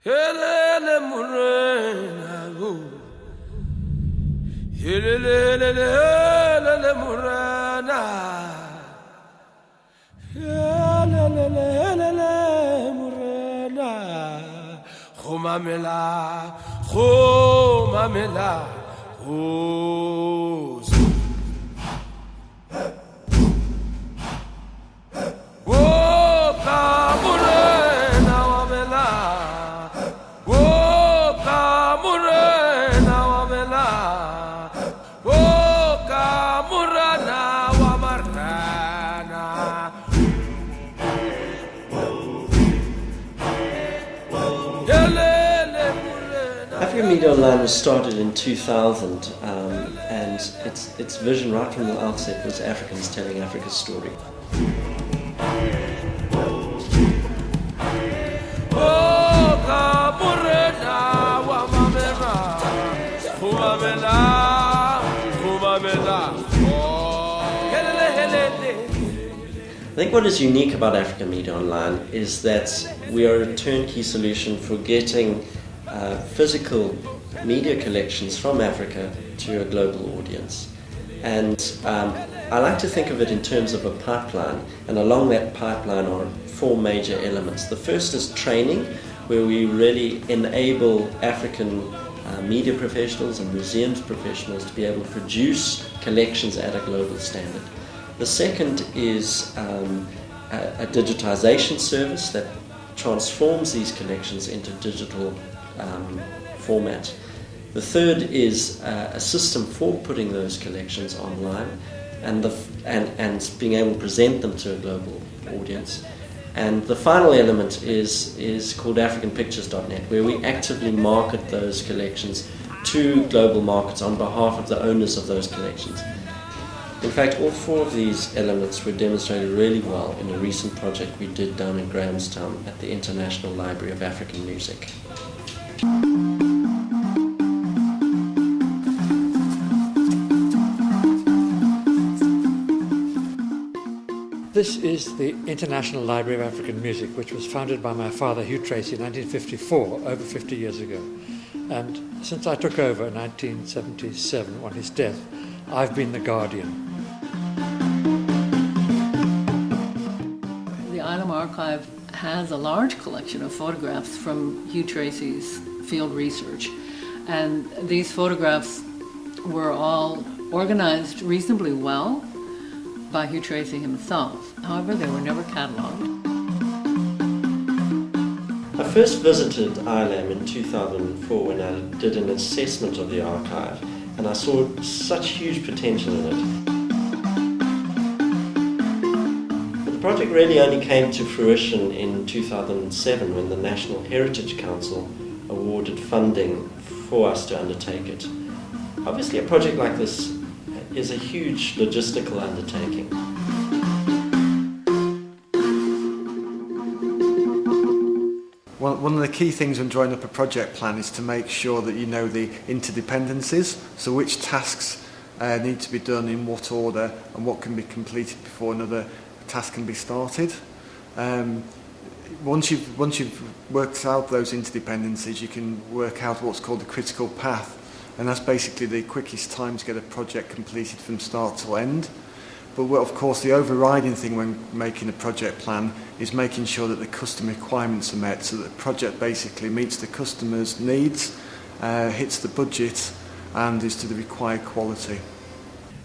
Helele murena go. Helele murena. Helele murena. Khumamela, khumamela. Oh. African Media Online was started in 2000, and its vision right from the outset was Africans telling Africa's story. I think what is unique about African Media Online is that we are a turnkey solution for getting physical media collections from Africa to a global audience. And I like to think of it in terms of a pipeline, and along that pipeline are four major elements. The first is training, where we really enable African media professionals and museums professionals to be able to produce collections at a global standard. The second is a digitisation service that transforms these collections into digital format. The third is a system for putting those collections online and being able to present them to a global audience. And the final element is called AfricanPictures.net, where we actively market those collections to global markets on behalf of the owners of those collections. In fact, all four of these elements were demonstrated really well in a recent project we did down in Grahamstown at the International Library of African Music. This is the International Library of African Music, which was founded by my father, Hugh Tracy, in 1954, over 50 years ago. And since I took over in 1977, on his death, I've been the guardian. The Ilam Archive has a large collection of photographs from Hugh Tracy's field research, and these photographs were all organized reasonably well by Hugh Tracy himself. However, they were never catalogued. I first visited ILAM in 2004 when I did an assessment of the archive, and I saw such huge potential in it. But the project really only came to fruition in 2007 when the National Heritage Council awarded funding for us to undertake it. Obviously, a project like this is a huge logistical undertaking. One of the key things when drawing up a project plan is to make sure that you know the interdependencies, so which tasks need to be done in what order and what can be completed before another task can be started. Once you've worked out those interdependencies, you can work out what's called the critical path, and that's basically the quickest time to get a project completed from start to end. But of course, the overriding thing when making a project plan is making sure that the customer requirements are met, so that the project basically meets the customer's needs, hits the budget, and is to the required quality.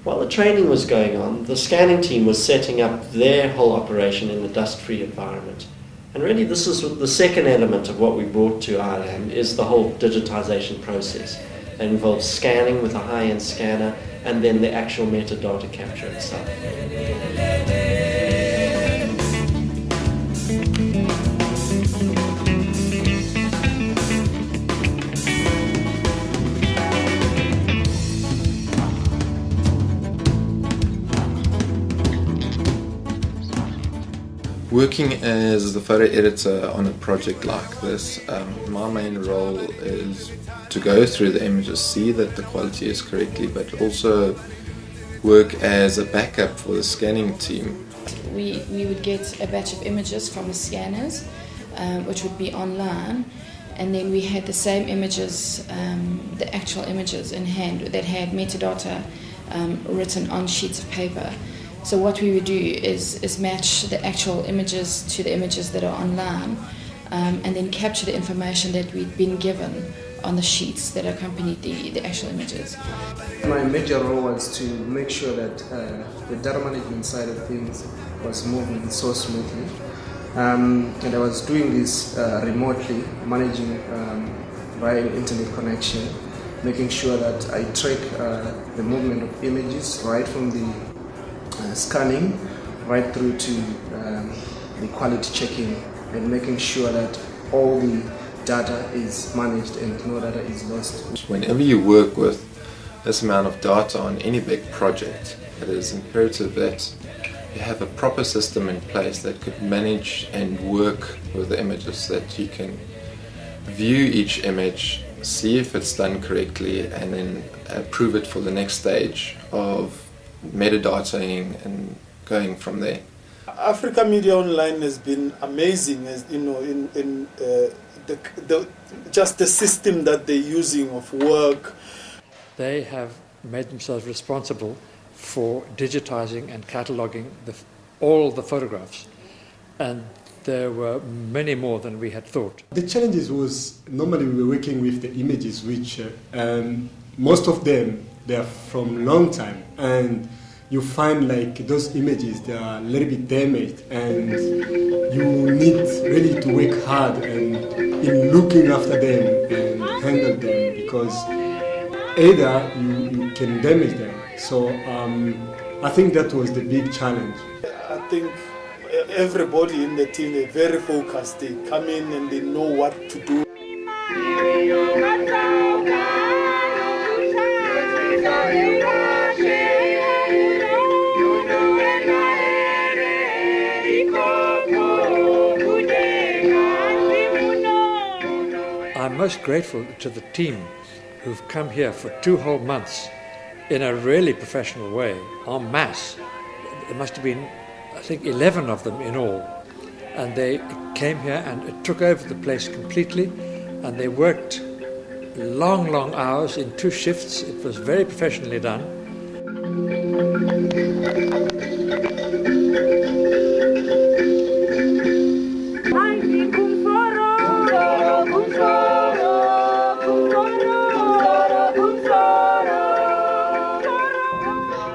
While the training was going on, the scanning team was setting up their whole operation in a dust-free environment. And really this is the second element of what we brought to ILAM, is the whole digitisation process. It involves scanning with a high-end scanner and then the actual metadata capture itself. Working as the photo editor on a project like this, my main role is to go through the images, see that the quality is correctly, but also work as a backup for the scanning team. We would get a batch of images from the scanners, which would be online, and then we had the same images, the actual images in hand that had metadata written on sheets of paper. So what we would do is match the actual images to the images that are online, and then capture the information that we'd been given on the sheets that accompanied the actual images. My major role was to make sure that the data management side of things was moving so smoothly. And I was doing this remotely, managing via an internet connection, making sure that I track the movement of images right from the scanning right through to the quality checking, and making sure that all the data is managed and no data is lost. Whenever you work with this amount of data on any big project, it is imperative that you have a proper system in place that could manage and work with the images, that you can view each image, see if it's done correctly, and then approve it for the next stage of metadataing and going from there. Africa Media Online has been amazing, as you know, in just the system that they're using of work. They have made themselves responsible for digitising and cataloguing all the photographs, and there were many more than we had thought. The challenges was, normally we were working with the images which most of them, they are from long time, and you find like those images, they are a little bit damaged, and you need really to work hard and in looking after them and handle them, because either you can damage them. So I think that was the big challenge. I think everybody in the team, they're very focused. They come in and they know what to do. I'm most grateful to the team who've come here for 2 whole months in a really professional way, en masse. There must have been, I think, 11 of them in all. And they came here and took over the place completely, and they worked long hours in 2 shifts. It was very professionally done.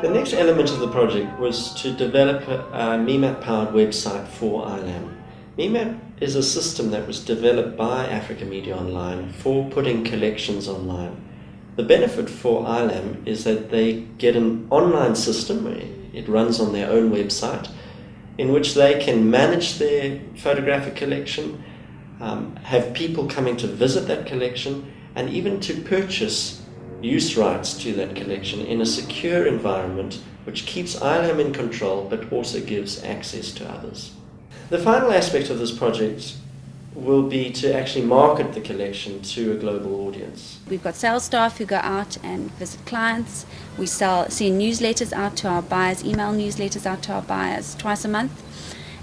The next element of the project was to develop a MeMap-powered website for ILAM. MeMap is a system that was developed by Africa Media Online for putting collections online. The benefit for ILAM is that they get an online system, it runs on their own website, in which they can manage their photographic collection, have people coming to visit that collection, and even to purchase use rights to that collection in a secure environment which keeps ILAM in control but also gives access to others. The final aspect of this project will be to actually market the collection to a global audience. We've got sales staff who go out and visit clients. We send newsletters out to our buyers, email newsletters out to our buyers twice a month.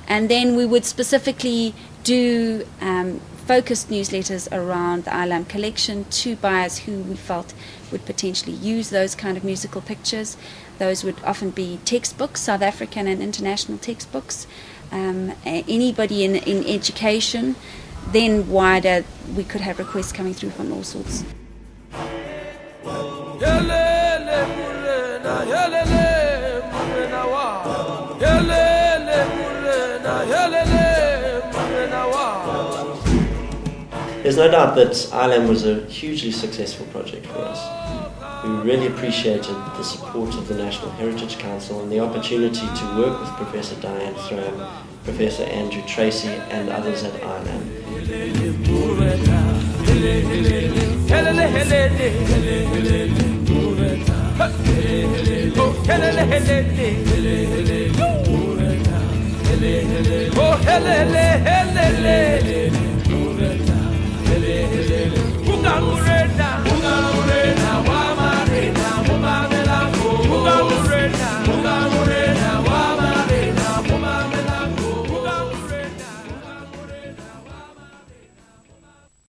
And then we would specifically do focused newsletters around the ILAM collection to buyers who we felt would potentially use those kind of musical pictures. Those would often be textbooks, South African and international textbooks, anybody in education. Then wider, we could have requests coming through from all sorts. There's no doubt that ILAM was a hugely successful project for us. We really appreciated the support of the National Heritage Council and the opportunity to work with Professor Diane Thram, Professor Andrew Tracy and others at ILAM. Oh,